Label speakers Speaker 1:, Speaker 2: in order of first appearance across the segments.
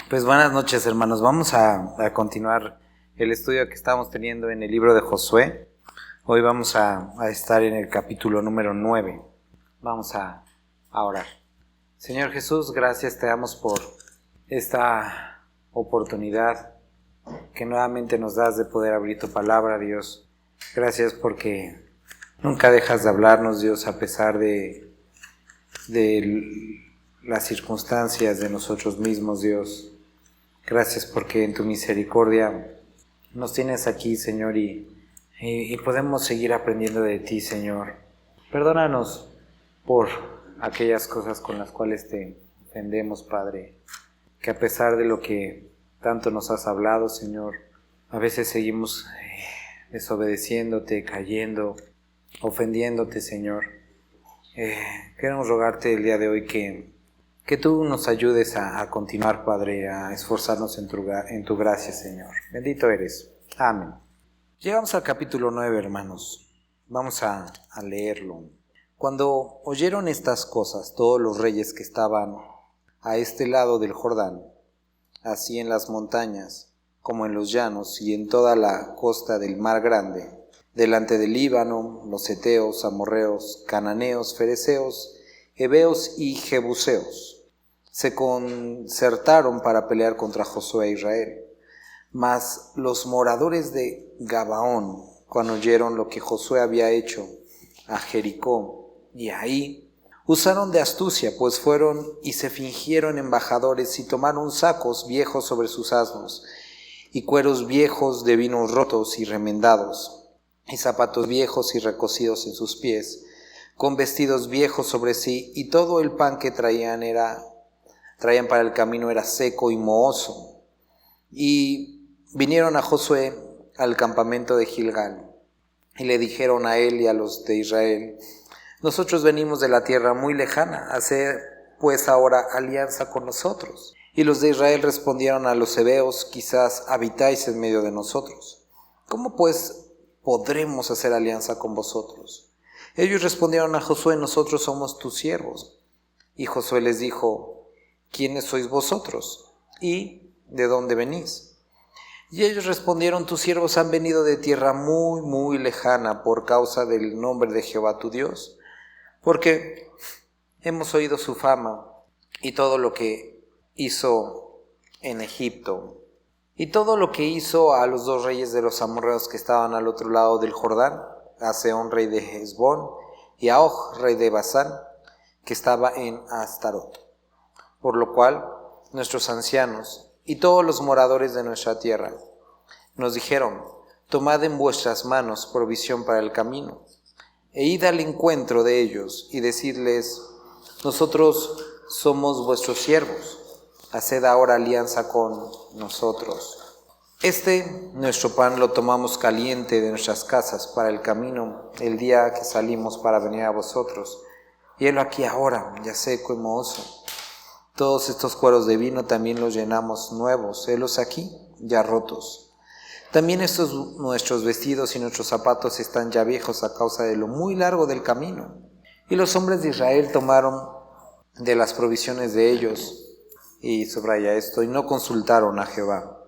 Speaker 1: Pues buenas noches, hermanos. Vamos a continuar el estudio que estamos teniendo en el libro de Josué. Hoy vamos a estar en el capítulo número 9. Vamos a orar. Señor Jesús, gracias te damos por esta oportunidad que nuevamente nos das de poder abrir tu palabra, Dios. Gracias porque nunca dejas de hablarnos, Dios, a pesar de las circunstancias de nosotros mismos, Dios. Gracias porque en tu misericordia nos tienes aquí, Señor, y podemos seguir aprendiendo de ti, Señor. Perdónanos por aquellas cosas con las cuales te ofendemos, Padre, que a pesar de lo que tanto nos has hablado, Señor, a veces seguimos desobedeciéndote, cayendo, ofendiéndote, Señor. Queremos rogarte el día de hoy que tú nos ayudes a continuar, Padre, a esforzarnos en tu gracia, Señor. Bendito eres. Amén. Llegamos al capítulo 9, hermanos. Vamos a leerlo. Cuando oyeron estas cosas, todos los reyes que estaban a este lado del Jordán, así en las montañas como en los llanos y en toda la costa del mar grande, delante del Líbano, los heteos, amorreos, cananeos, fereceos, heveos y jebuseos, se concertaron para pelear contra Josué e Israel. Mas los moradores de Gabaón, cuando oyeron lo que Josué había hecho a Jericó y ahí, usaron de astucia, pues fueron y se fingieron embajadores y tomaron sacos viejos sobre sus asnos y cueros viejos de vinos rotos y remendados, y zapatos viejos y recocidos en sus pies, con vestidos viejos sobre sí, y todo el pan que traían para el camino era seco y mohoso. Y vinieron a Josué al campamento de Gilgal, y le dijeron a él y a los de Israel: nosotros venimos de la tierra muy lejana, haced pues ahora alianza con nosotros. Y los de Israel respondieron a los heveos: quizás habitáis en medio de nosotros. ¿Cómo pues podremos hacer alianza con vosotros? Ellos respondieron a Josué: nosotros somos tus siervos. Y Josué les dijo: ¿quiénes sois vosotros? ¿Y de dónde venís? Y ellos respondieron: tus siervos han venido de tierra muy, muy lejana por causa del nombre de Jehová tu Dios, porque hemos oído su fama y todo lo que hizo en Egipto, y todo lo que hizo a los dos reyes de los amorreos que estaban al otro lado del Jordán, a Sehón rey de Hesbón y a Og rey de Basán, que estaba en Astarot. Por lo cual nuestros ancianos y todos los moradores de nuestra tierra nos dijeron: tomad en vuestras manos provisión para el camino, e id al encuentro de ellos y decidles: nosotros somos vuestros siervos, haced ahora alianza con nosotros. Nuestro pan lo tomamos caliente de nuestras casas para el camino el día que salimos para venir a vosotros, y helo aquí ahora, ya seco y mohoso. Todos estos cueros de vino también los llenamos nuevos, helos aquí, ya rotos. También estos nuestros vestidos y nuestros zapatos están ya viejos a causa de lo muy largo del camino. Y los hombres de Israel tomaron de las provisiones de ellos, y subraya esto, y no consultaron a Jehová.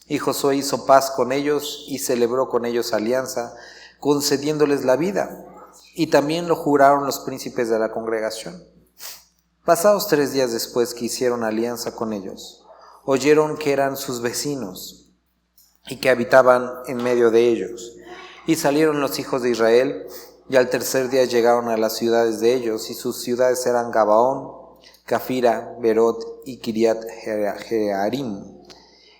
Speaker 1: Y Josué hizo paz con ellos y celebró con ellos alianza, concediéndoles la vida. Y también lo juraron los príncipes de la congregación. Pasados 3 días después que hicieron alianza con ellos, oyeron que eran sus vecinos y que habitaban en medio de ellos. Y salieron los hijos de Israel, y al 3er día llegaron a las ciudades de ellos, y sus ciudades eran Gabaón, Cafira, Berot y Kiriat Jearim.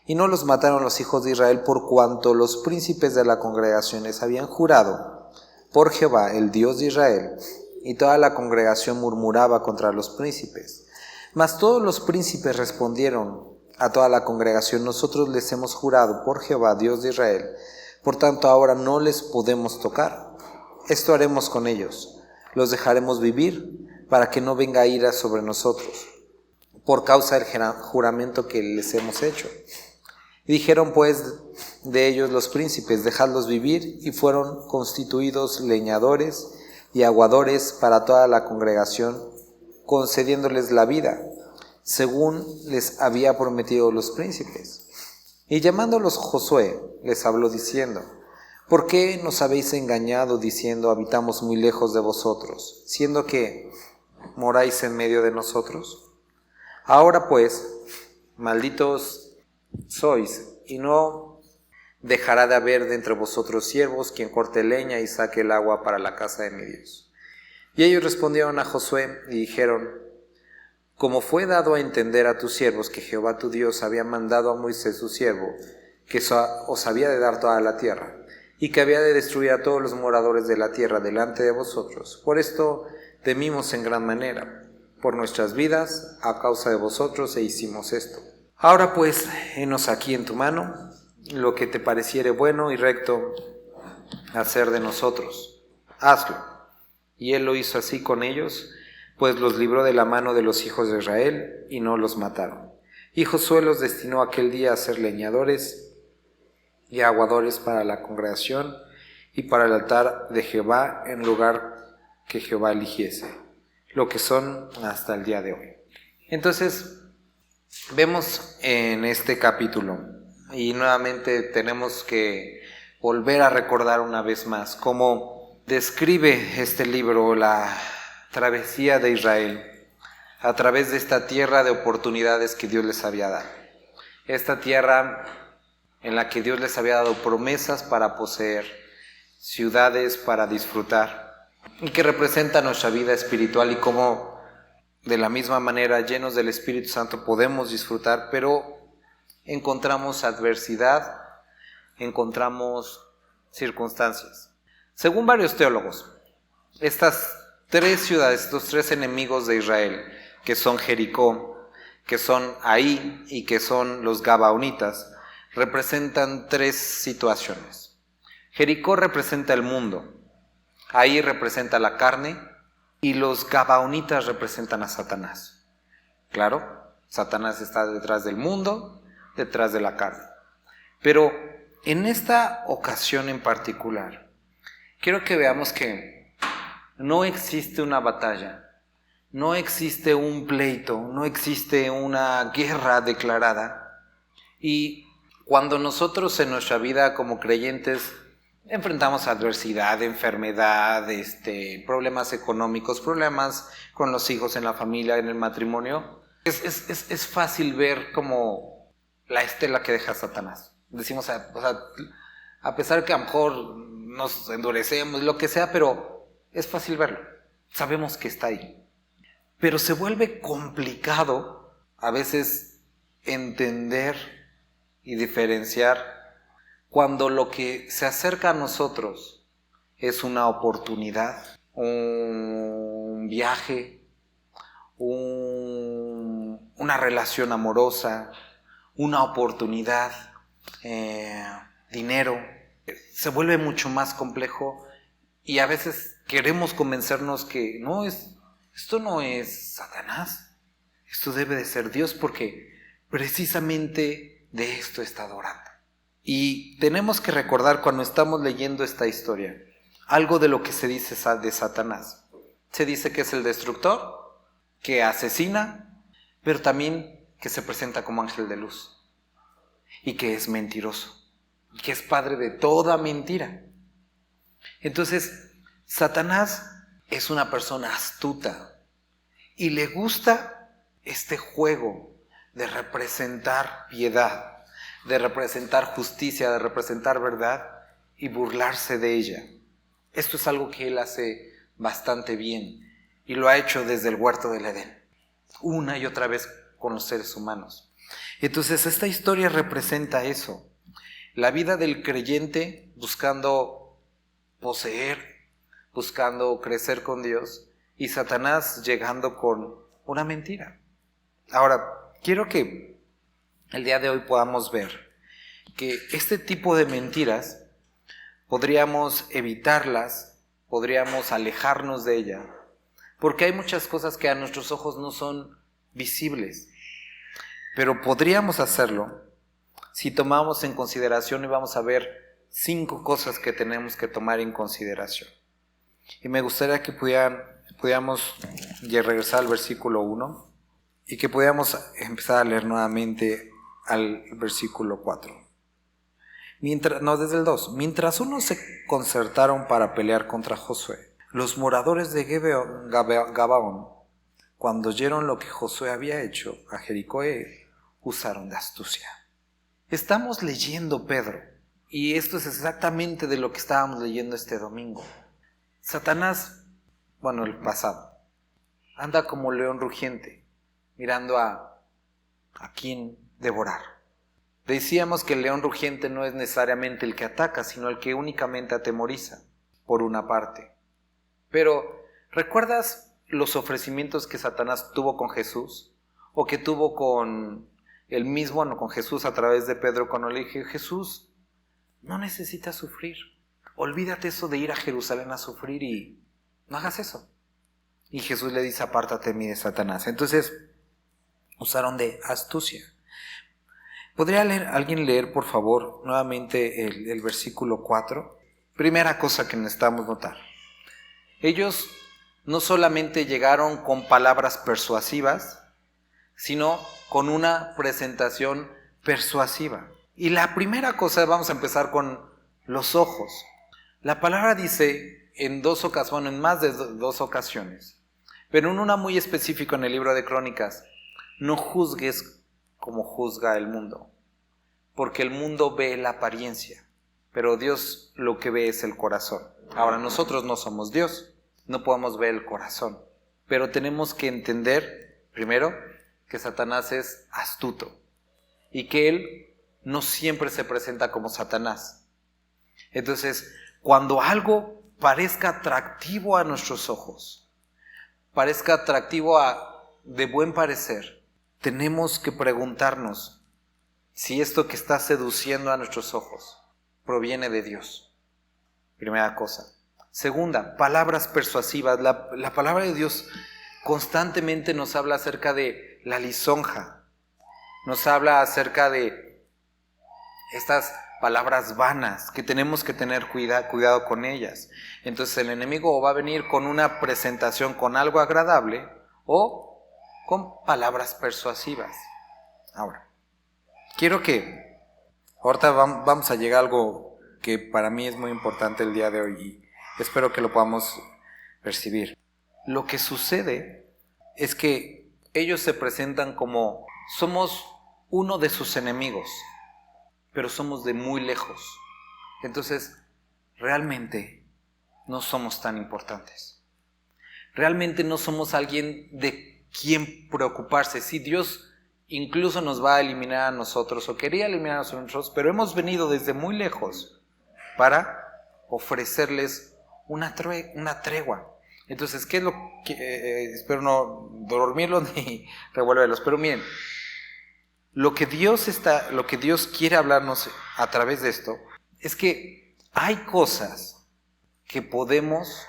Speaker 1: Y no los mataron los hijos de Israel por cuanto los príncipes de la congregación les habían jurado por Jehová, el Dios de Israel, y toda la congregación murmuraba contra los príncipes. Mas todos los príncipes respondieron a toda la congregación: nosotros les hemos jurado por Jehová, Dios de Israel, por tanto ahora no les podemos tocar. Esto haremos con ellos: los dejaremos vivir, para que no venga ira sobre nosotros, por causa del juramento que les hemos hecho. Y dijeron pues de ellos los príncipes: dejadlos vivir, y fueron constituidos leñadores y aguadores para toda la congregación, concediéndoles la vida, según les había prometido los príncipes. Y llamándolos Josué, les habló diciendo: ¿por qué nos habéis engañado diciendo habitamos muy lejos de vosotros, siendo que moráis en medio de nosotros? Ahora pues, malditos sois, y no dejará de haber de entre vosotros siervos quien corte leña y saque el agua para la casa de mi Dios. Y ellos respondieron a Josué y dijeron: como fue dado a entender a tus siervos que Jehová tu Dios había mandado a Moisés su siervo, que os había de dar toda la tierra, y que había de destruir a todos los moradores de la tierra delante de vosotros, por esto temimos en gran manera por nuestras vidas a causa de vosotros, e hicimos esto. Ahora pues, henos aquí en tu mano lo que te pareciere bueno y recto hacer de nosotros, hazlo. Y él lo hizo así con ellos, pues los libró de la mano de los hijos de Israel y no los mataron. Y Josué los destinó aquel día a ser leñadores y aguadores para la congregación y para el altar de Jehová en lugar que Jehová eligiese, lo que son hasta el día de hoy. Entonces, vemos en este capítulo, y nuevamente tenemos que volver a recordar una vez más cómo describe este libro la travesía de Israel a través de esta tierra de oportunidades que Dios les había dado. Esta tierra en la que Dios les había dado promesas para poseer, ciudades para disfrutar, y que representa nuestra vida espiritual y cómo de la misma manera, llenos del Espíritu Santo, podemos disfrutar, pero encontramos adversidad, encontramos circunstancias. Según varios teólogos, estas tres ciudades, estos tres enemigos de Israel, que son Jericó, que son Ahí y que son los Gabaonitas, representan tres situaciones. Jericó representa el mundo, Ahí representa la carne y los Gabaonitas representan a Satanás. Claro, Satanás está detrás del mundo, detrás de la carne. Pero en esta ocasión en particular, quiero que veamos que no existe una batalla, no existe un pleito, no existe una guerra declarada. Y cuando nosotros en nuestra vida como creyentes enfrentamos adversidad, enfermedad, problemas económicos, problemas con los hijos, en la familia, en el matrimonio, es fácil ver como la estela que deja Satanás. Decimos, a pesar que a lo mejor nos endurecemos, lo que sea, pero es fácil verlo, sabemos que está ahí. Pero se vuelve complicado a veces entender y diferenciar cuando lo que se acerca a nosotros es una oportunidad, un viaje, una relación amorosa, una oportunidad, dinero. Se vuelve mucho más complejo y a veces queremos convencernos que no, esto no es Satanás, esto debe de ser Dios, porque precisamente de esto está adorando. Y tenemos que recordar cuando estamos leyendo esta historia, algo de lo que se dice de Satanás. Se dice que es el destructor, que asesina, pero también que se presenta como ángel de luz, y que es mentiroso, y que es padre de toda mentira. Entonces, Satanás es una persona astuta y le gusta este juego de representar piedad, de representar justicia, de representar verdad y burlarse de ella. Esto es algo que él hace bastante bien y lo ha hecho desde el huerto del Edén, una y otra vez con los seres humanos. Entonces, esta historia representa eso, la vida del creyente buscando poseer, buscando crecer con Dios, y Satanás llegando con una mentira. Ahora, quiero que el día de hoy podamos ver que este tipo de mentiras podríamos evitarlas, podríamos alejarnos de ella, porque hay muchas cosas que a nuestros ojos no son visibles, pero podríamos hacerlo si tomamos en consideración, y vamos a ver 5 cosas que tenemos que tomar en consideración. Y me gustaría que pudiéramos ya regresar al versículo 1 y que pudiéramos empezar a leer nuevamente al versículo 4. Desde el 2. Mientras unos se concertaron para pelear contra Josué, los moradores de Gabaón, cuando oyeron lo que Josué había hecho a Jericó, usaron de astucia. Estamos leyendo Pedro, y esto es exactamente de lo que estábamos leyendo este domingo. Satanás, el pasado, anda como león rugiente, mirando a quién devorar. Decíamos que el león rugiente no es necesariamente el que ataca, sino el que únicamente atemoriza, por una parte. Pero, ¿recuerdas los ofrecimientos que Satanás tuvo con Jesús? O que tuvo con con Jesús a través de Pedro, cuando le dije: Jesús, no necesitas sufrir. Olvídate eso de ir a Jerusalén a sufrir y no hagas eso. Y Jesús le dice: apártate de mí, de Satanás. Entonces, usaron de astucia. ¿Podría alguien leer, por favor, nuevamente el versículo 4? Primera cosa que necesitamos notar. Ellos no solamente llegaron con palabras persuasivas, sino con una presentación persuasiva. Y la primera cosa, vamos a empezar con los ojos. La palabra dice en más de dos ocasiones, pero en una muy específica en el libro de Crónicas: no juzgues como juzga el mundo, porque el mundo ve la apariencia, pero Dios lo que ve es el corazón. Ahora, nosotros no somos Dios, no podemos ver el corazón, pero tenemos que entender, primero, que Satanás es astuto y que él no siempre se presenta como Satanás. Entonces, cuando algo parezca atractivo a nuestros ojos, parezca atractivo de buen parecer, tenemos que preguntarnos si esto que está seduciendo a nuestros ojos proviene de Dios. Primera cosa. Segunda, palabras persuasivas. La palabra de Dios constantemente nos habla acerca de la lisonja. Nos habla acerca de estas palabras vanas, que tenemos que tener cuidado con ellas. Entonces el enemigo va a venir con una presentación con algo agradable o con palabras persuasivas. Ahora, quiero que ahorita vamos a llegar a algo que para mí es muy importante el día de hoy y espero que lo podamos percibir. Lo que sucede es que ellos se presentan como somos uno de sus enemigos, pero somos de muy lejos. Entonces, realmente no somos tan importantes. Realmente no somos alguien de quien preocuparse. Si Dios incluso nos va a eliminar a nosotros o quería eliminar a nosotros, pero hemos venido desde muy lejos para ofrecerles una tregua. Entonces, ¿qué es lo que espero no dormirlos ni revolverlos? Pero miren, lo que Dios quiere hablarnos a través de esto es que hay cosas que podemos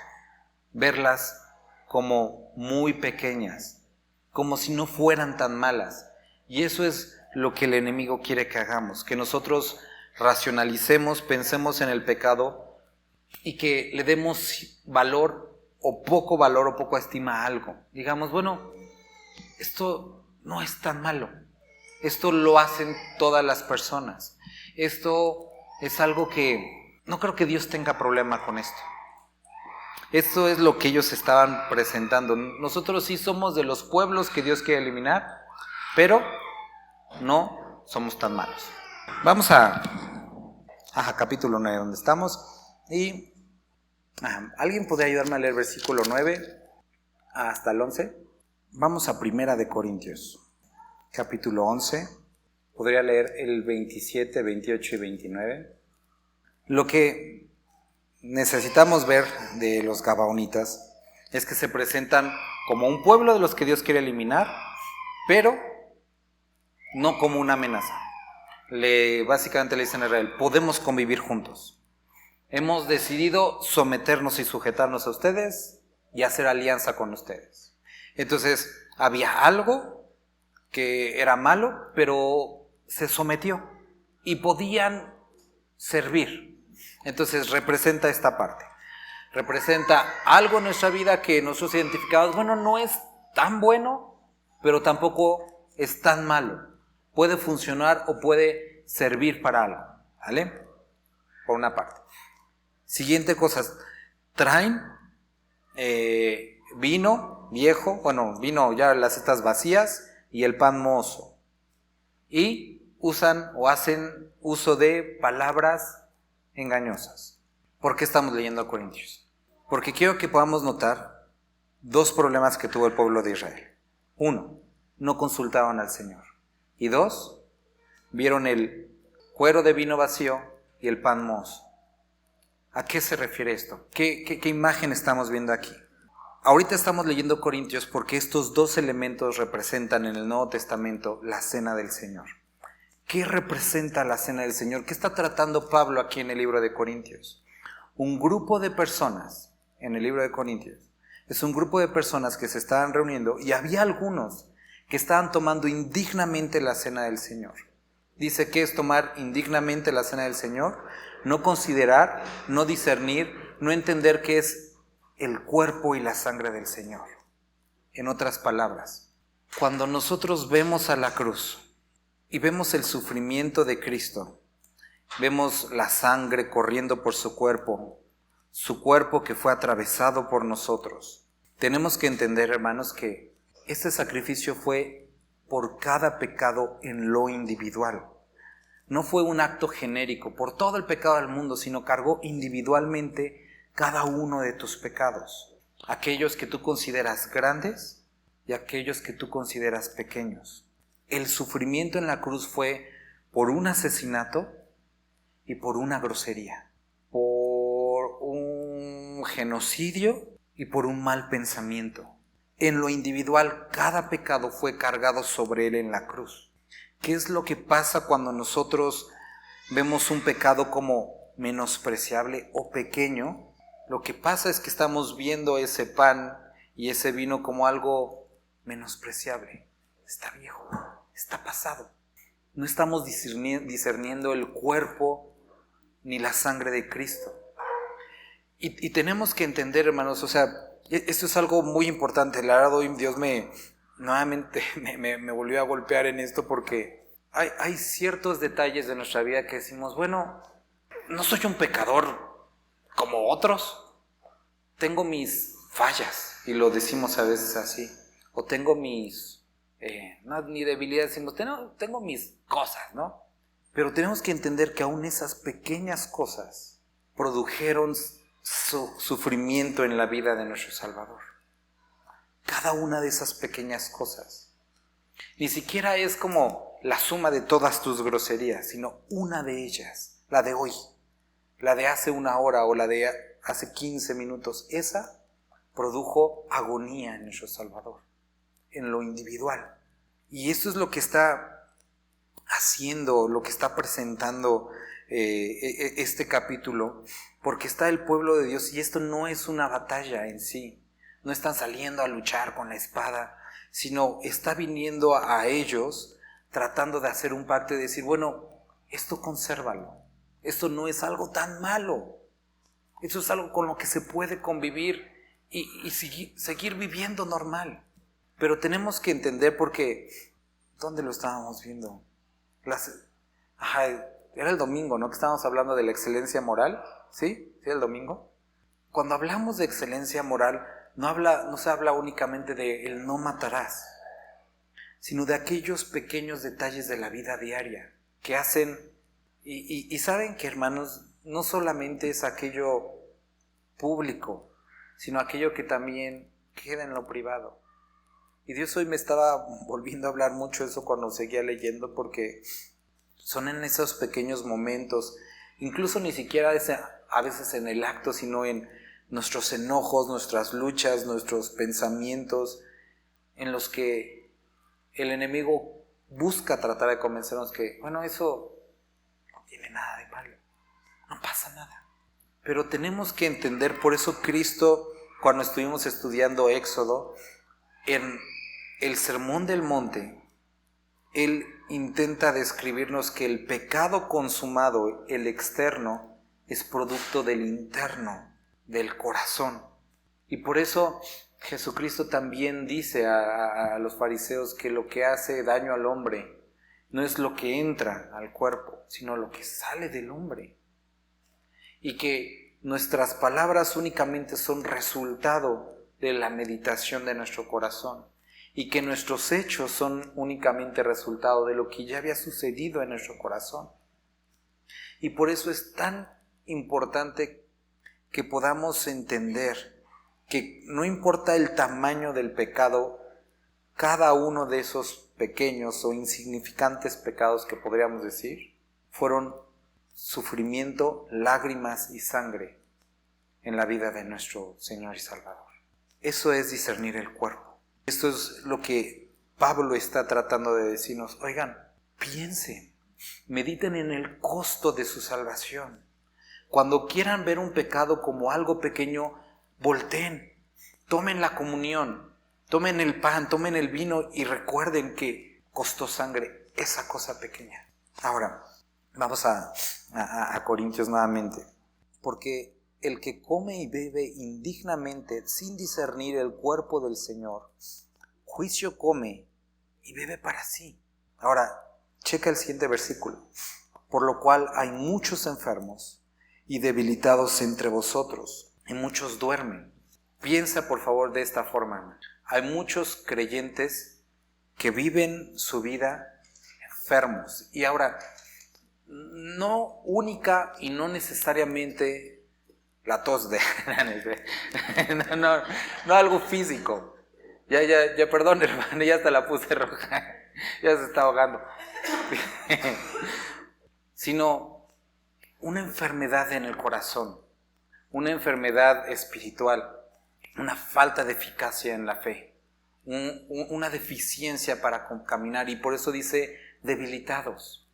Speaker 1: verlas como muy pequeñas, como si no fueran tan malas. Y eso es lo que el enemigo quiere que hagamos, que nosotros racionalicemos, pensemos en el pecado y que le demos valor o poco estima a algo. Digamos, esto no es tan malo. Esto lo hacen todas las personas. Esto es algo que no creo que Dios tenga problema con esto. Esto es lo que ellos estaban presentando. Nosotros sí somos de los pueblos que Dios quiere eliminar, pero no somos tan malos. Vamos a capítulo 9, donde estamos. Y ¿alguien podría ayudarme a leer versículo 9 hasta el 11? Vamos a Primera de Corintios, capítulo 11. Podría leer el 27, 28 y 29. Lo que necesitamos ver de los gabaonitas es que se presentan como un pueblo de los que Dios quiere eliminar, pero no como una amenaza. Básicamente le dicen a Israel: podemos convivir juntos. Hemos decidido someternos y sujetarnos a ustedes y hacer alianza con ustedes. Entonces había algo que era malo, pero se sometió y podían servir. Entonces representa esta parte. representa algo en nuestra vida que nosotros identificamos, bueno, no es tan bueno, pero tampoco es tan malo. Puede funcionar o puede servir para algo, ¿vale? Por una parte. Siguiente cosa, traen vino viejo, vino ya las cestas vacías y el pan mozo. Y usan o hacen uso de palabras engañosas. ¿Por qué estamos leyendo a Corintios? Porque quiero que podamos notar dos problemas que tuvo el pueblo de Israel. Uno, no consultaban al Señor. Y dos, vieron el cuero de vino vacío y el pan mozo. ¿A qué se refiere esto? ¿Qué imagen estamos viendo aquí? Ahorita estamos leyendo Corintios porque estos dos elementos representan en el Nuevo Testamento la cena del Señor. ¿Qué representa la cena del Señor? ¿Qué está tratando Pablo aquí en el libro de Corintios? Un grupo de personas en el libro de Corintios es un grupo de personas que se estaban reuniendo y había algunos que estaban tomando indignamente la cena del Señor. Dice que es tomar indignamente la cena del Señor, no considerar, no discernir, no entender qué es el cuerpo y la sangre del Señor. En otras palabras, cuando nosotros vemos a la cruz y vemos el sufrimiento de Cristo, vemos la sangre corriendo por su cuerpo que fue atravesado por nosotros. Tenemos que entender, hermanos, que este sacrificio fue por cada pecado en lo individual. No fue un acto genérico por todo el pecado del mundo, sino cargó individualmente cada uno de tus pecados. Aquellos que tú consideras grandes y aquellos que tú consideras pequeños. El sufrimiento en la cruz fue por un asesinato y por una grosería, por un genocidio y por un mal pensamiento. En lo individual, cada pecado fue cargado sobre él en la cruz. ¿Qué es lo que pasa cuando nosotros vemos un pecado como menospreciable o pequeño? Lo que pasa es que estamos viendo ese pan y ese vino como algo menospreciable. Está viejo, está pasado. No estamos discerniendo el cuerpo ni la sangre de Cristo. Y tenemos que entender, hermanos, esto es algo muy importante. La verdad, hoy Dios nuevamente me volvió a golpear en esto porque hay ciertos detalles de nuestra vida que decimos, bueno, no soy un pecador como otros. Tengo mis fallas, y lo decimos a veces así. O tengo mis, no ni debilidades, sino tengo mis cosas, ¿no? Pero tenemos que entender que aún esas pequeñas cosas produjeron sufrimiento en la vida de nuestro Salvador. Cada una de esas pequeñas cosas. Ni siquiera es como la suma de todas tus groserías, sino una de ellas, la de hoy, la de hace una hora o la de hace 15 minutos. Esa produjo agonía en nuestro Salvador, en lo individual. Y esto es lo que está haciendo, lo que está presentando este capítulo, porque está el pueblo de Dios y esto no es una batalla en sí. No están saliendo a luchar con la espada, sino está viniendo a ellos tratando de hacer un pacto y decir, bueno, esto consérvalo. Esto no es algo tan malo. Esto es algo con lo que se puede convivir y seguir viviendo normal. Pero tenemos que entender porque, ¿dónde lo estábamos viendo? Era el domingo, ¿no? Que estábamos hablando de la excelencia moral. ¿Sí? ¿Sí, el domingo? Cuando hablamos de excelencia moral, no se habla únicamente de el no matarás, sino de aquellos pequeños detalles de la vida diaria que hacen, y saben que, hermanos, no solamente es aquello público, sino aquello que también queda en lo privado. Y Dios hoy me estaba volviendo a hablar mucho de eso cuando seguía leyendo, porque son en esos pequeños momentos, incluso ni siquiera a veces en el acto, sino en nuestros enojos, nuestras luchas, nuestros pensamientos, en los que el enemigo busca tratar de convencernos que, bueno, eso no tiene nada de malo, no pasa nada. Pero tenemos que entender, por eso Cristo, cuando estuvimos estudiando Éxodo, en el Sermón del Monte, Él intenta describirnos que el pecado consumado, el externo, es producto del interno. del corazón. Y por eso Jesucristo también dice a los fariseos que lo que hace daño al hombre no es lo que entra al cuerpo, sino lo que sale del hombre. Y que nuestras palabras únicamente son resultado de la meditación de nuestro corazón. Y que nuestros hechos son únicamente resultado de lo que ya había sucedido en nuestro corazón. Y por eso es tan importante que podamos entender que no importa el tamaño del pecado, cada uno de esos pequeños o insignificantes pecados que podríamos decir, fueron sufrimiento, lágrimas y sangre en la vida de nuestro Señor y Salvador. Eso es discernir el cuerpo. Esto es lo que Pablo está tratando de decirnos. Oigan, piensen, mediten en el costo de su salvación. Cuando quieran ver un pecado como algo pequeño, volteen, tomen la comunión, tomen el pan, tomen el vino y recuerden que costó sangre esa cosa pequeña. Ahora, vamos a Corintios nuevamente. Porque el que come y bebe indignamente sin discernir el cuerpo del Señor, juicio come y bebe para sí. Ahora, checa el siguiente versículo. Por lo cual hay muchos enfermos y debilitados entre vosotros, y muchos duermen. Piensa por favor de esta forma. Hay muchos creyentes que viven su vida enfermos. Y ahora, no única y no necesariamente la tos de no algo físico. Ya, perdón, hermano, ya hasta la puse roja. Ya se está ahogando. Sino una enfermedad en el corazón, una enfermedad espiritual, una falta de eficacia en la fe, una deficiencia para caminar, y por eso dice debilitados,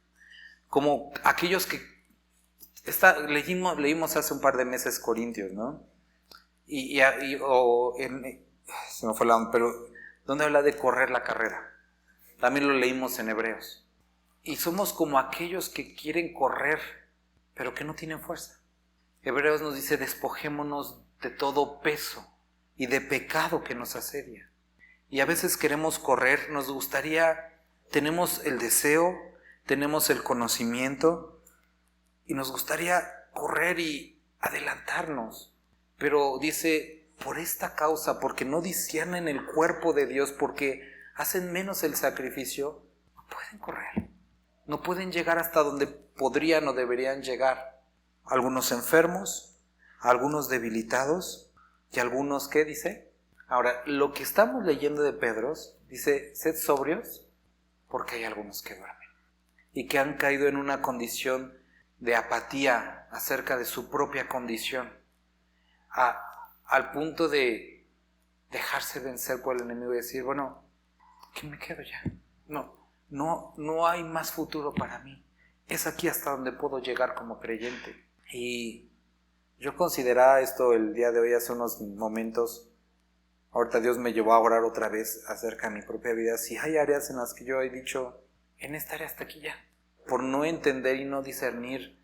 Speaker 1: como aquellos que leímos hace un par de meses Corintios, ¿no? Se me fue la onda, pero ¿dónde habla de correr la carrera? También lo leímos en Hebreos. Y somos como aquellos que quieren correr, pero que no tienen fuerza. Hebreos nos dice, despojémonos de todo peso y de pecado que nos asedia. Y a veces queremos correr, nos gustaría, tenemos el deseo, tenemos el conocimiento, y nos gustaría correr y adelantarnos. Pero dice, por esta causa, porque no disciernen el cuerpo de Dios, porque hacen menos el sacrificio, no pueden correr. No pueden llegar hasta donde podrían o deberían llegar. Algunos enfermos, algunos debilitados y algunos, ¿qué dice? Ahora, lo que estamos leyendo de Pedro, dice, sed sobrios, porque hay algunos que duermen y que han caído en una condición de apatía acerca de su propia condición, al punto de dejarse vencer por el enemigo y decir, bueno, ¿qué me quedo ya? No hay más futuro para mí. Es aquí hasta donde puedo llegar como creyente. Y yo consideraba esto el día de hoy, hace unos momentos. Ahorita Dios me llevó a orar otra vez acerca de mi propia vida. Si hay áreas en las que yo he dicho, en esta área hasta aquí ya, por no entender y no discernir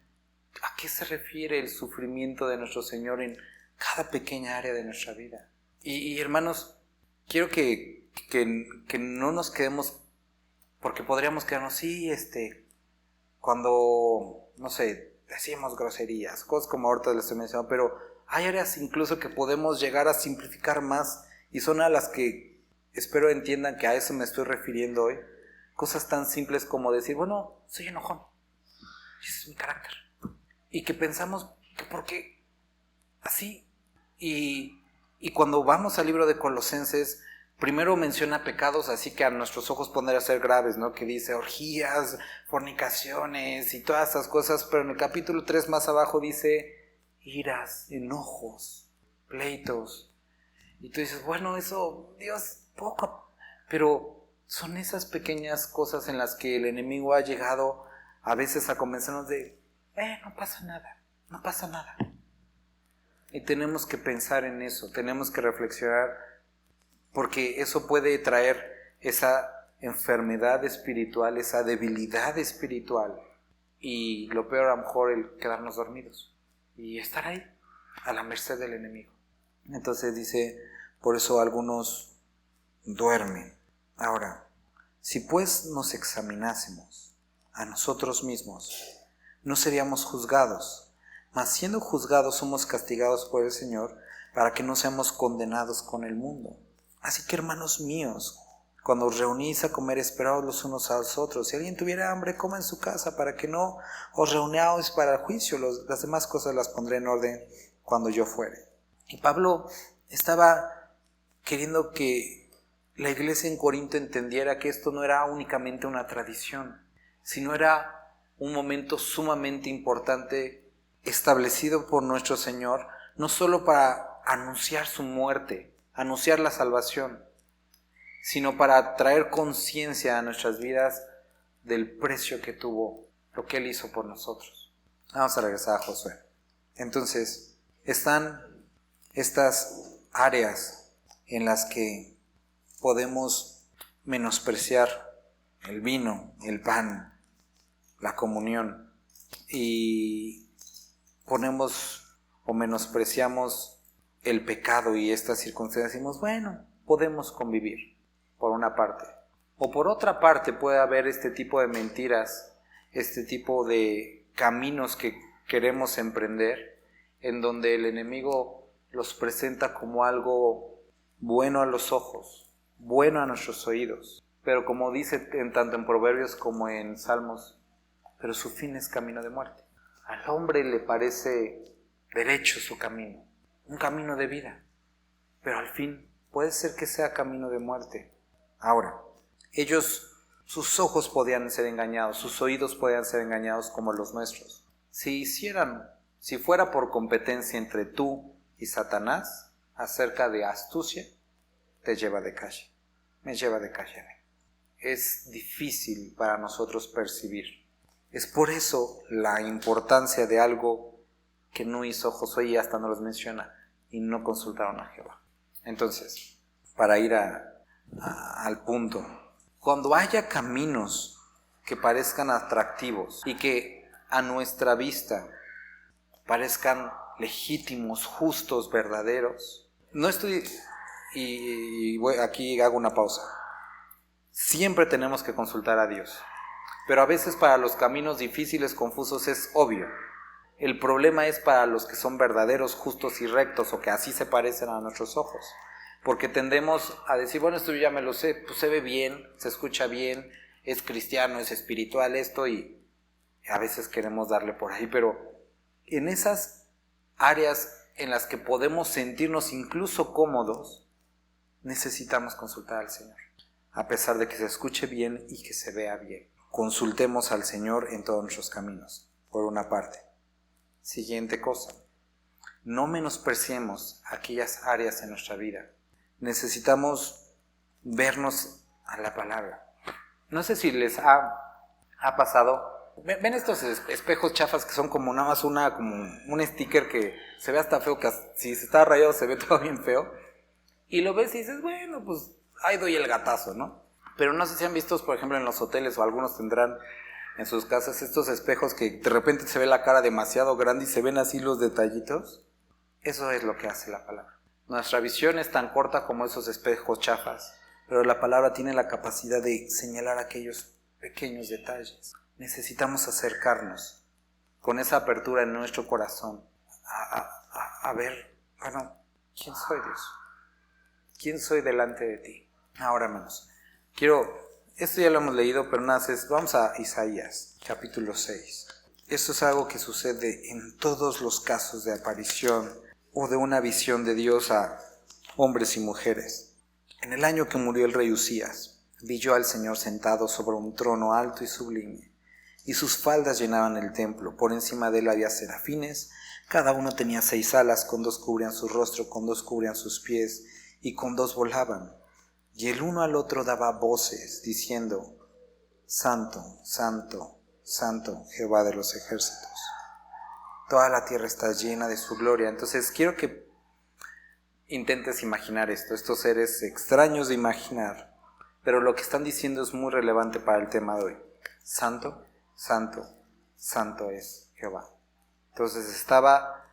Speaker 1: a qué se refiere el sufrimiento de nuestro Señor en cada pequeña área de nuestra vida. Y hermanos, quiero que no nos quedemos, porque podríamos quedarnos, sí, cuando, no sé, decimos groserías, cosas como ahorita les he mencionado, pero hay áreas incluso que podemos llegar a simplificar más, y son a las que espero entiendan que a eso me estoy refiriendo hoy. Cosas tan simples como decir, bueno, soy enojón, ese es mi carácter. Y que pensamos que por qué así. Y cuando vamos al libro de Colosenses, primero menciona pecados así que a nuestros ojos podrían ser graves, ¿no? Que dice orgías, fornicaciones y todas esas cosas, pero en el capítulo 3 más abajo dice iras, enojos, pleitos. Y tú dices, bueno, eso, Dios, poco, pero son esas pequeñas cosas en las que el enemigo ha llegado a veces a convencernos de, no pasa nada. Y tenemos que pensar en eso, tenemos que reflexionar, porque eso puede traer esa enfermedad espiritual, esa debilidad espiritual, y lo peor a lo mejor el quedarnos dormidos y estar ahí. a la merced del enemigo. Entonces dice, por eso algunos duermen. Ahora, si pues nos examinásemos a nosotros mismos, no seríamos juzgados, mas siendo juzgados somos castigados por el Señor para que no seamos condenados con el mundo. Así que, hermanos míos, cuando os reunís a comer, esperaos los unos a los otros. Si alguien tuviera hambre, coma en su casa, para que no os reunáis para el juicio. Las demás cosas las pondré en orden cuando yo fuere. Y Pablo estaba queriendo que la iglesia en Corinto entendiera que esto no era únicamente una tradición, sino era un momento sumamente importante establecido por nuestro Señor, no solo para anunciar su muerte, anunciar la salvación, sino para traer conciencia a nuestras vidas del precio que tuvo lo que Él hizo por nosotros. Vamos a regresar a Josué. Entonces, están estas áreas en las que podemos menospreciar el vino, el pan, la comunión, y ponemos o menospreciamos el pecado y estas circunstancias. Decimos, bueno, podemos convivir, por una parte. O por otra parte puede haber este tipo de mentiras, este tipo de caminos que queremos emprender, en donde el enemigo los presenta como algo bueno a los ojos, bueno a nuestros oídos, pero como dice tanto en Proverbios como en Salmos, pero su fin es camino de muerte. Al hombre le parece derecho su camino, un camino de vida, pero al fin puede ser que sea camino de muerte. Ahora, sus ojos podían ser engañados, sus oídos podían ser engañados como los nuestros. Si fuera por competencia entre tú y Satanás, acerca de astucia, te lleva de calle, me lleva de calle a mí. Es difícil para nosotros percibir. Es por eso la importancia de algo que no hizo Josué, y hasta no los menciona, y no consultaron a Jehová. Entonces, para ir al punto, cuando haya caminos que parezcan atractivos y que a nuestra vista parezcan legítimos, justos, verdaderos, no estoy, aquí hago una pausa, siempre tenemos que consultar a Dios, pero a veces para los caminos difíciles, confusos, es obvio. El problema es para los que son verdaderos, justos y rectos, o que así se parecen a nuestros ojos. Porque tendemos a decir, bueno, esto yo ya me lo sé, pues se ve bien, se escucha bien, es cristiano, es espiritual esto, y a veces queremos darle por ahí. Pero en esas áreas en las que podemos sentirnos incluso cómodos, necesitamos consultar al Señor, a pesar de que se escuche bien y que se vea bien. Consultemos al Señor en todos nuestros caminos, por una parte. Siguiente cosa, no menospreciemos aquellas áreas en nuestra vida. Necesitamos vernos a la palabra. No sé si les ha pasado. ¿Ven estos espejos chafas que son como nada más como un sticker que se ve hasta feo, que si se está rayado se ve todo bien feo? Y lo ves y dices, bueno, pues ahí doy el gatazo, ¿no? Pero no sé si han visto, por ejemplo, en los hoteles, o algunos tendrán en sus casas estos espejos que de repente se ve la cara demasiado grande y se ven así los detallitos. Eso es lo que hace la palabra. Nuestra visión es tan corta como esos espejos chafas, pero la palabra tiene la capacidad de señalar aquellos pequeños detalles. Necesitamos acercarnos con esa apertura en nuestro corazón a ver, bueno, ¿quién soy, Dios? ¿Quién soy delante de ti? Ahora menos. Esto ya lo hemos leído, pero vamos a Isaías, capítulo 6. Esto es algo que sucede en todos los casos de aparición o de una visión de Dios a hombres y mujeres. En el año que murió el rey Usías, vi yo al Señor sentado sobre un trono alto y sublime, y sus faldas llenaban el templo. Por encima de él había serafines, cada uno tenía 6 alas, con 2 cubrían su rostro, con 2 cubrían sus pies, y con 2 volaban. Y el uno al otro daba voces, diciendo, Santo, Santo, Santo, Jehová de los ejércitos. Toda la tierra está llena de su gloria. Entonces quiero que intentes imaginar estos seres extraños de imaginar, pero lo que están diciendo es muy relevante para el tema de hoy. Santo, Santo, Santo es Jehová. Entonces estaba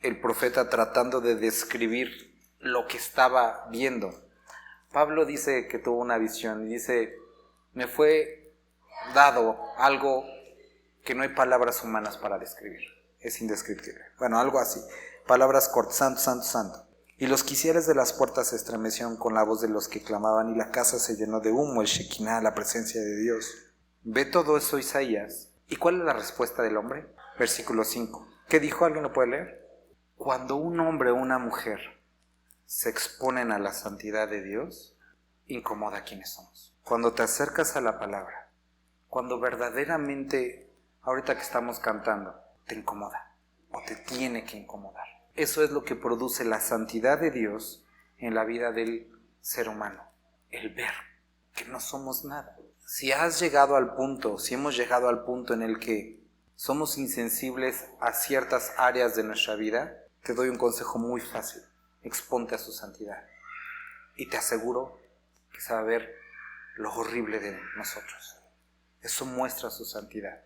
Speaker 1: el profeta tratando de describir lo que estaba viendo. Pablo dice que tuvo una visión y dice, me fue dado algo que no hay palabras humanas para describir. Es indescriptible. Bueno, algo así. Palabras cortas, santo, santo, santo. Y los quiciales de las puertas se estremecieron con la voz de los que clamaban, y la casa se llenó de humo, el Shekinah, la presencia de Dios. Ve todo eso Isaías. ¿Y cuál es la respuesta del hombre? Versículo 5. ¿Qué dijo? ¿Alguien lo puede leer? Cuando un hombre o una mujer se exponen a la santidad de Dios, incomoda a quienes somos. Cuando te acercas a la palabra, cuando verdaderamente, ahorita que estamos cantando, te incomoda o te tiene que incomodar. Eso es lo que produce la santidad de Dios en la vida del ser humano. El ver que no somos nada. Si hemos llegado al punto en el que somos insensibles a ciertas áreas de nuestra vida, te doy un consejo muy fácil. Exponte a su santidad. Y te aseguro que se va a ver lo horrible de nosotros. Eso muestra su santidad.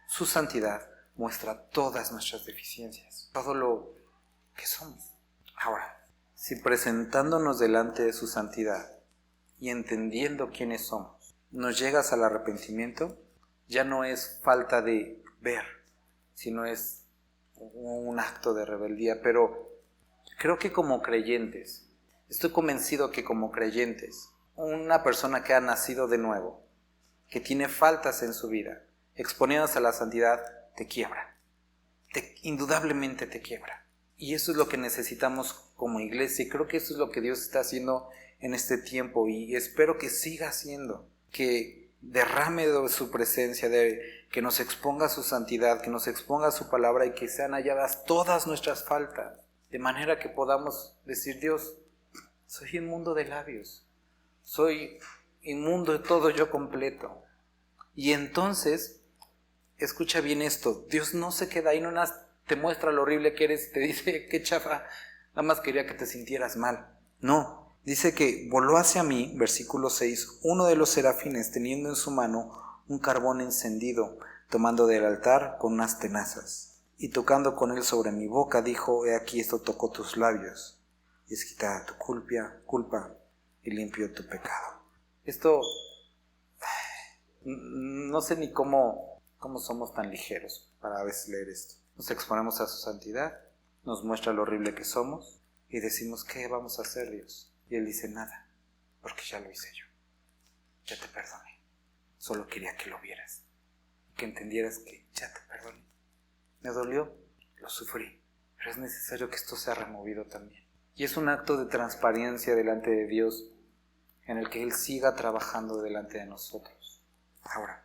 Speaker 1: Su santidad muestra todas nuestras deficiencias, todo lo que somos. Ahora, si presentándonos delante de su santidad y entendiendo quiénes somos, nos llegas al arrepentimiento, ya no es falta de ver, sino es un acto de rebeldía. Pero creo que como creyentes, estoy convencido que como creyentes, una persona que ha nacido de nuevo, que tiene faltas en su vida, exponiéndose a la santidad, te quiebra. Indudablemente te quiebra. Y eso es lo que necesitamos como iglesia, y creo que eso es lo que Dios está haciendo en este tiempo, y espero que siga haciendo, que derrame de su presencia, que nos exponga su santidad, que nos exponga su palabra, y que sean halladas todas nuestras faltas, de manera que podamos decir: Dios, soy inmundo de labios, soy inmundo de todo yo completo. Y entonces, escucha bien esto, Dios no se queda ahí, no te muestra lo horrible que eres, te dice: qué chafa, nada más quería que te sintieras mal. No, dice que voló hacia mí, versículo 6, uno de los serafines teniendo en su mano un carbón encendido, tomando del altar con unas tenazas, y tocando con él sobre mi boca, dijo: he aquí, esto tocó tus labios, y es quitada tu culpa, y limpió tu pecado. Esto, no sé ni cómo somos tan ligeros para a veces leer esto. Nos exponemos a su santidad, nos muestra lo horrible que somos, y decimos: ¿qué vamos a hacer, Dios? Y Él dice: nada, porque ya lo hice yo, ya te perdoné, solo quería que lo vieras, que entendieras que ya te perdoné. Me dolió, lo sufrí, pero es necesario que esto sea removido también. Y es un acto de transparencia delante de Dios, en el que Él siga trabajando delante de nosotros. Ahora,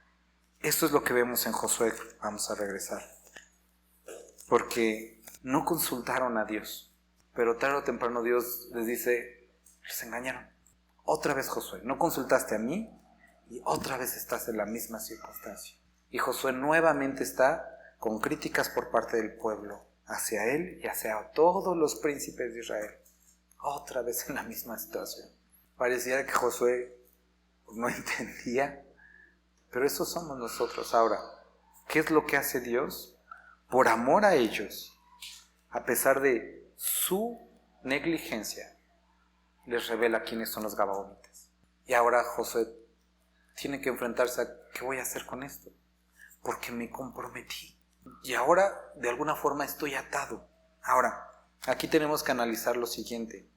Speaker 1: esto es lo que vemos en Josué. Vamos a regresar. Porque no consultaron a Dios, pero tarde o temprano Dios les dice: les engañaron. Otra vez, Josué, no consultaste a mí, y otra vez estás en la misma circunstancia. Y Josué nuevamente está con críticas por parte del pueblo hacia él y hacia todos los príncipes de Israel. Otra vez en la misma situación. Pareciera que Josué no entendía, pero eso somos nosotros. Ahora, ¿qué es lo que hace Dios? Por amor a ellos, a pesar de su negligencia, les revela quiénes son los gabaonitas. Y ahora Josué tiene que enfrentarse a: ¿qué voy a hacer con esto? Porque me comprometí. Y ahora, de alguna forma, estoy atado. Ahora, aquí tenemos que analizar lo siguiente.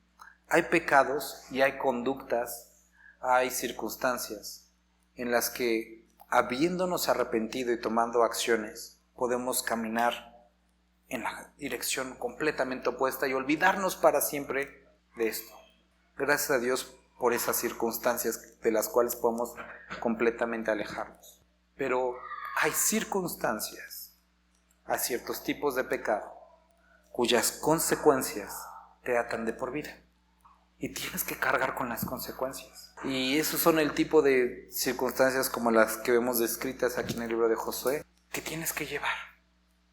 Speaker 1: Hay pecados y hay conductas, hay circunstancias en las que, habiéndonos arrepentido y tomando acciones, podemos caminar en la dirección completamente opuesta y olvidarnos para siempre de esto. Gracias a Dios por esas circunstancias de las cuales podemos completamente alejarnos. Pero hay circunstancias, hay ciertos tipos de pecado cuyas consecuencias te atan de por vida. Y tienes que cargar con las consecuencias. Y esos son el tipo de circunstancias como las que vemos descritas aquí en el libro de Josué, que tienes que llevar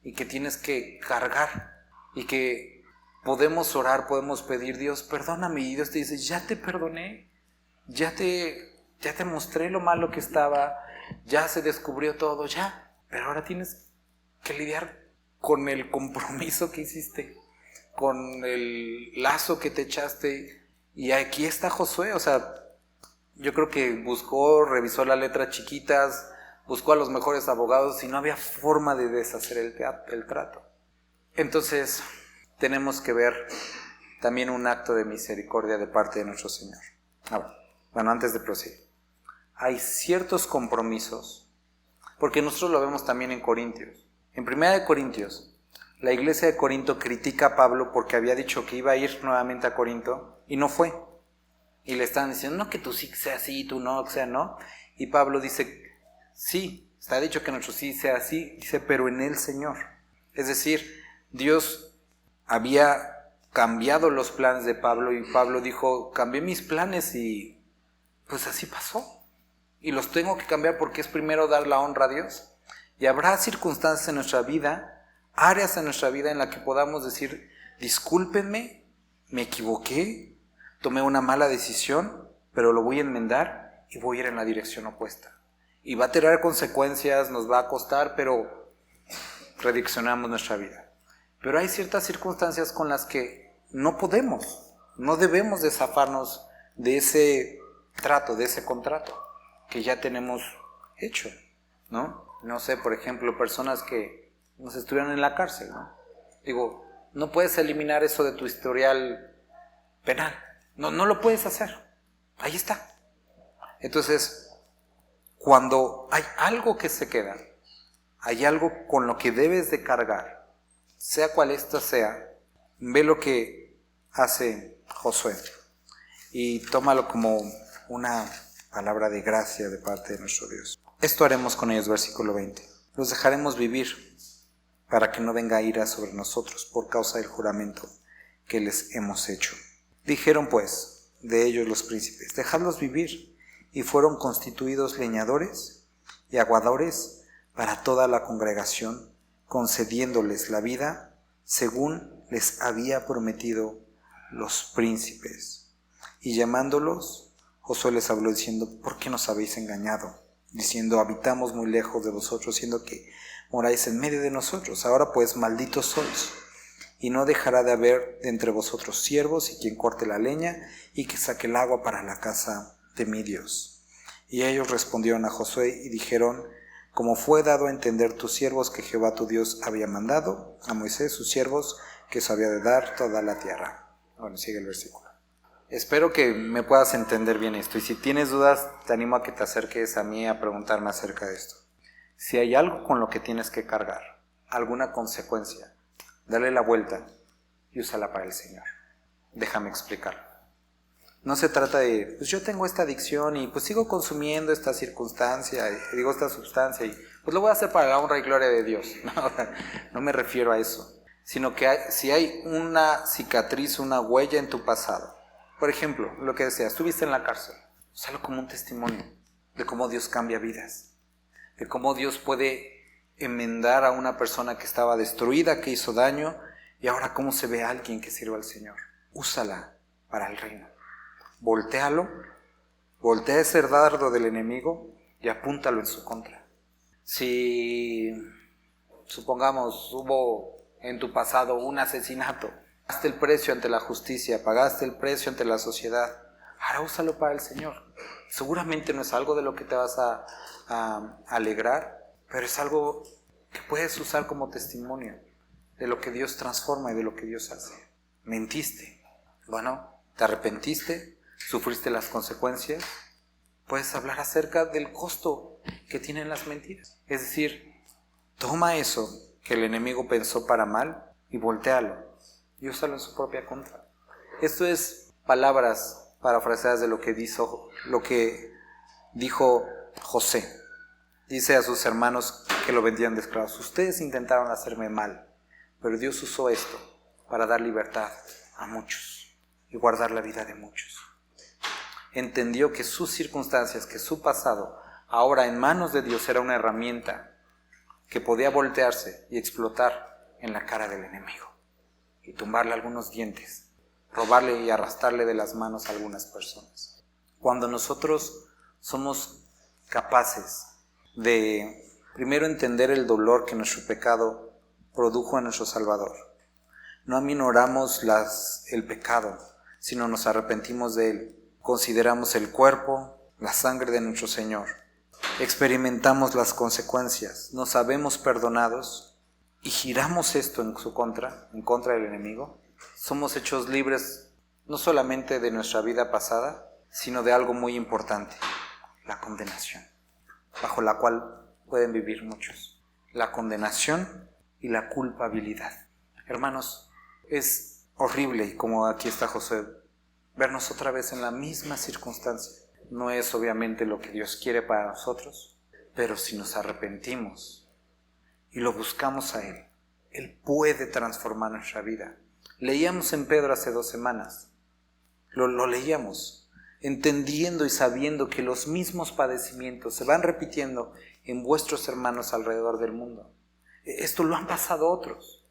Speaker 1: y que tienes que cargar, y que podemos orar, podemos pedir: Dios, perdóname, y Dios te dice: ya te perdoné, ya te mostré lo malo que estaba, ya se descubrió todo, ya, pero ahora tienes que lidiar con el compromiso que hiciste, con el lazo que te echaste. Y aquí está Josué, o sea, yo creo que buscó, revisó las letras chiquitas, buscó a los mejores abogados y no había forma de deshacer el trato. Entonces tenemos que ver también un acto de misericordia de parte de nuestro Señor. Ahora, bueno, antes de proseguir, hay ciertos compromisos, porque nosotros lo vemos también en Corintios. En 1 Corintios, la iglesia de Corinto critica a Pablo porque había dicho que iba a ir nuevamente a Corinto y no fue. Y le estaban diciendo, no, que tú sí sea sí, tú no, que sea no. Y Pablo dice, sí, está dicho que nuestro sí sea así, dice, pero en el Señor. Es decir, Dios había cambiado los planes de Pablo y Pablo dijo, cambié mis planes y pues así pasó. Y los tengo que cambiar porque es primero dar la honra a Dios. Y habrá circunstancias en nuestra vida, áreas en nuestra vida en las que podamos decir, discúlpenme, me equivoqué, tomé una mala decisión, pero lo voy a enmendar y voy a ir en la dirección opuesta. Y va a tener consecuencias, nos va a costar, pero redireccionamos nuestra vida. Pero hay ciertas circunstancias con las que no podemos, no debemos de zafarnos de ese trato, de ese contrato que ya tenemos hecho, ¿no? No sé, por ejemplo, personas que nos estuvieron en la cárcel, ¿no? Digo, no puedes eliminar eso de tu historial penal. No lo puedes hacer. Ahí está. Entonces, cuando hay algo que se queda, hay algo con lo que debes de cargar, sea cual ésta sea, ve lo que hace Josué y tómalo como una palabra de gracia de parte de nuestro Dios. Esto haremos con ellos, versículo 20. Los dejaremos vivir para que no venga ira sobre nosotros por causa del juramento que les hemos hecho. Dijeron pues de ellos los príncipes, dejadlos vivir, y fueron constituidos leñadores y aguadores para toda la congregación, concediéndoles la vida según les había prometido los príncipes. Y llamándolos, Josué les habló diciendo, ¿por qué nos habéis engañado? Diciendo, habitamos muy lejos de vosotros, siendo que moráis en medio de nosotros. Ahora pues, malditos sois. Y no dejará de haber de entre vosotros siervos, y quien corte la leña, y que saque el agua para la casa de mi Dios. Y ellos respondieron a Josué y dijeron, como fue dado a entender tus siervos que Jehová tu Dios había mandado a Moisés, sus siervos, que os había de dar toda la tierra. Bueno, sigue el versículo. Espero que me puedas entender bien esto, y si tienes dudas, te animo a que te acerques a mí a preguntarme acerca de esto. Si hay algo con lo que tienes que cargar, alguna consecuencia, dale la vuelta y úsala para el Señor. Déjame explicarlo. No se trata de, pues yo tengo esta adicción y pues sigo consumiendo esta circunstancia, esta sustancia, y pues lo voy a hacer para la honra y gloria de Dios. No me refiero a eso, sino que si hay una cicatriz, una huella en tu pasado. Por ejemplo, lo que decía, estuviste en la cárcel, úsalo como un testimonio de cómo Dios cambia vidas, de cómo Dios puede enmendar a una persona que estaba destruida, que hizo daño, y ahora cómo se ve a alguien que sirve al Señor. Úsala para el reino. Voltéalo, voltea ese dardo del enemigo y apúntalo en su contra. Si, supongamos, hubo en tu pasado un asesinato, pagaste el precio ante la justicia, pagaste el precio ante la sociedad, ahora úsalo para el Señor. Seguramente no es algo de lo que te vas a alegrar, pero es algo que puedes usar como testimonio de lo que Dios transforma y de lo que Dios hace. Mentiste, bueno, te arrepentiste, sufriste las consecuencias, puedes hablar acerca del costo que tienen las mentiras. Es decir, toma eso que el enemigo pensó para mal y voltéalo y úsalo en su propia contra. Esto es palabras parafraseadas de lo que dijo José. Dice a sus hermanos que lo vendían de esclavos, ustedes intentaron hacerme mal, pero Dios usó esto para dar libertad a muchos y guardar la vida de muchos. Entendió que sus circunstancias, que su pasado, ahora en manos de Dios era una herramienta que podía voltearse y explotar en la cara del enemigo y tumbarle algunos dientes, robarle y arrastrarle de las manos a algunas personas. Cuando nosotros somos capaces de primero entender el dolor que nuestro pecado produjo en nuestro Salvador, No aminoramos el pecado, sino nos arrepentimos de él. Consideramos el cuerpo, la sangre de nuestro Señor. Experimentamos las consecuencias, nos sabemos perdonados y giramos esto en su contra, en contra del enemigo. Somos hechos libres no solamente de nuestra vida pasada, sino de algo muy importante, la condenación, bajo la cual pueden vivir muchos. La condenación y la culpabilidad. Hermanos, es horrible, y como aquí está Josué, vernos otra vez en la misma circunstancia. No es obviamente lo que Dios quiere para nosotros, pero si nos arrepentimos y lo buscamos a Él, Él puede transformar nuestra vida. Leíamos en Pedro hace 2 semanas, lo leíamos, entendiendo y sabiendo que los mismos padecimientos se van repitiendo en vuestros hermanos alrededor del mundo. Esto lo han pasado otros.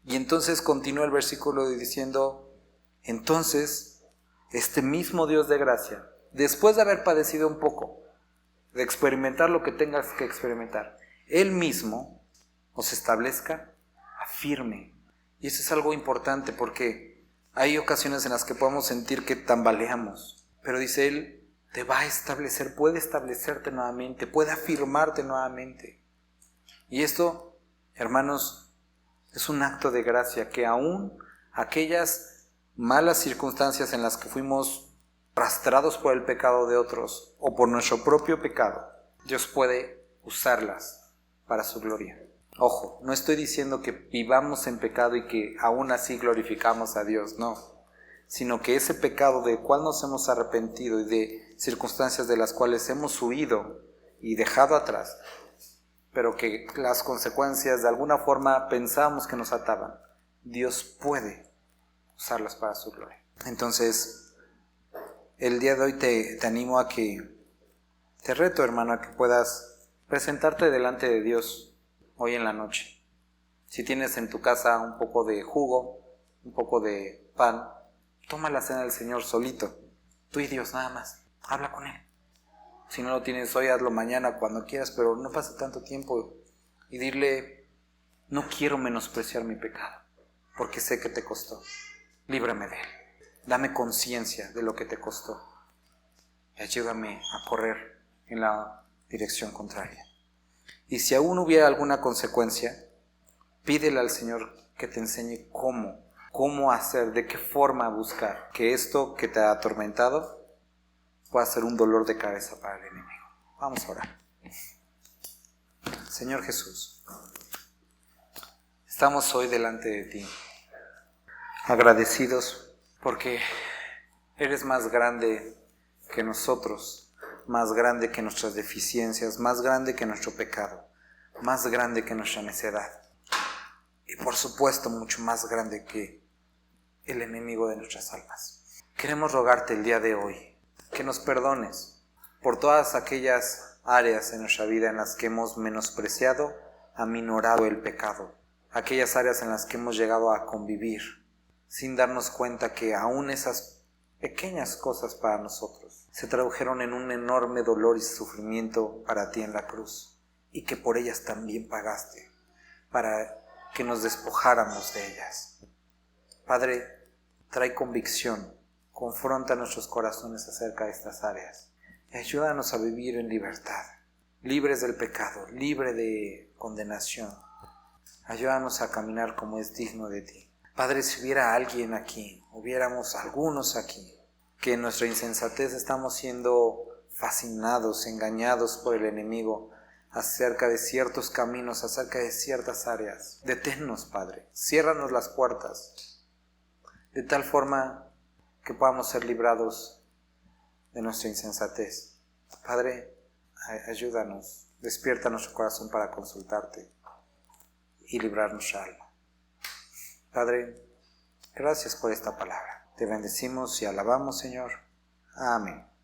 Speaker 1: Y entonces continúa el versículo diciendo, entonces este mismo Dios de gracia, después de haber padecido un poco, de experimentar lo que tengas que experimentar, Él mismo os establezca, afirme. Y eso es algo importante porque hay ocasiones en las que podemos sentir que tambaleamos, pero dice Él, te va a establecer, puede establecerte nuevamente, puede afirmarte nuevamente. Y esto, hermanos, es un acto de gracia que aún aquellas malas circunstancias en las que fuimos arrastrados por el pecado de otros o por nuestro propio pecado, Dios puede usarlas para su gloria. Ojo, no estoy diciendo que vivamos en pecado y que aún así glorificamos a Dios, no, sino que ese pecado del cual nos hemos arrepentido y de circunstancias de las cuales hemos huido y dejado atrás, pero que las consecuencias de alguna forma pensábamos que nos ataban, Dios puede usarlas para su gloria. Entonces, el día de hoy te animo a que, te reto, hermano, a que puedas presentarte delante de Dios hoy en la noche. Si tienes en tu casa un poco de jugo, un poco de pan, toma la cena del Señor solito, tú y Dios nada más, habla con Él. Si no lo tienes hoy, hazlo mañana cuando quieras, pero no pase tanto tiempo y dile, no quiero menospreciar mi pecado, porque sé que te costó, líbrame de él. Dame conciencia de lo que te costó y ayúdame a correr en la dirección contraria. Y si aún hubiera alguna consecuencia, pídele al Señor que te enseñe cómo hacer, de qué forma buscar, que esto que te ha atormentado pueda ser un dolor de cabeza para el enemigo. Vamos a orar. Señor Jesús, estamos hoy delante de ti, agradecidos porque eres más grande que nosotros, más grande que nuestras deficiencias, más grande que nuestro pecado, más grande que nuestra necedad y por supuesto mucho más grande que el enemigo de nuestras almas. Queremos rogarte el día de hoy que nos perdones por todas aquellas áreas en nuestra vida en las que hemos menospreciado, aminorado el pecado, aquellas áreas en las que hemos llegado a convivir sin darnos cuenta que aún esas pequeñas cosas para nosotros se tradujeron en un enorme dolor y sufrimiento para ti en la cruz, y que por ellas también pagaste, para que nos despojáramos de ellas. Padre, trae convicción, confronta nuestros corazones acerca de estas áreas, y ayúdanos a vivir en libertad, libres del pecado, libre de condenación. Ayúdanos a caminar como es digno de ti. Padre, si hubiera alguien aquí, hubiéramos algunos aquí, que en nuestra insensatez estamos siendo fascinados, engañados por el enemigo acerca de ciertos caminos, acerca de ciertas áreas, deténnos, Padre, ciérranos las puertas, de tal forma que podamos ser librados de nuestra insensatez. Padre, ayúdanos, despierta nuestro corazón para consultarte y librar nuestra alma. Padre, gracias por esta palabra. Te bendecimos y alabamos, Señor. Amén.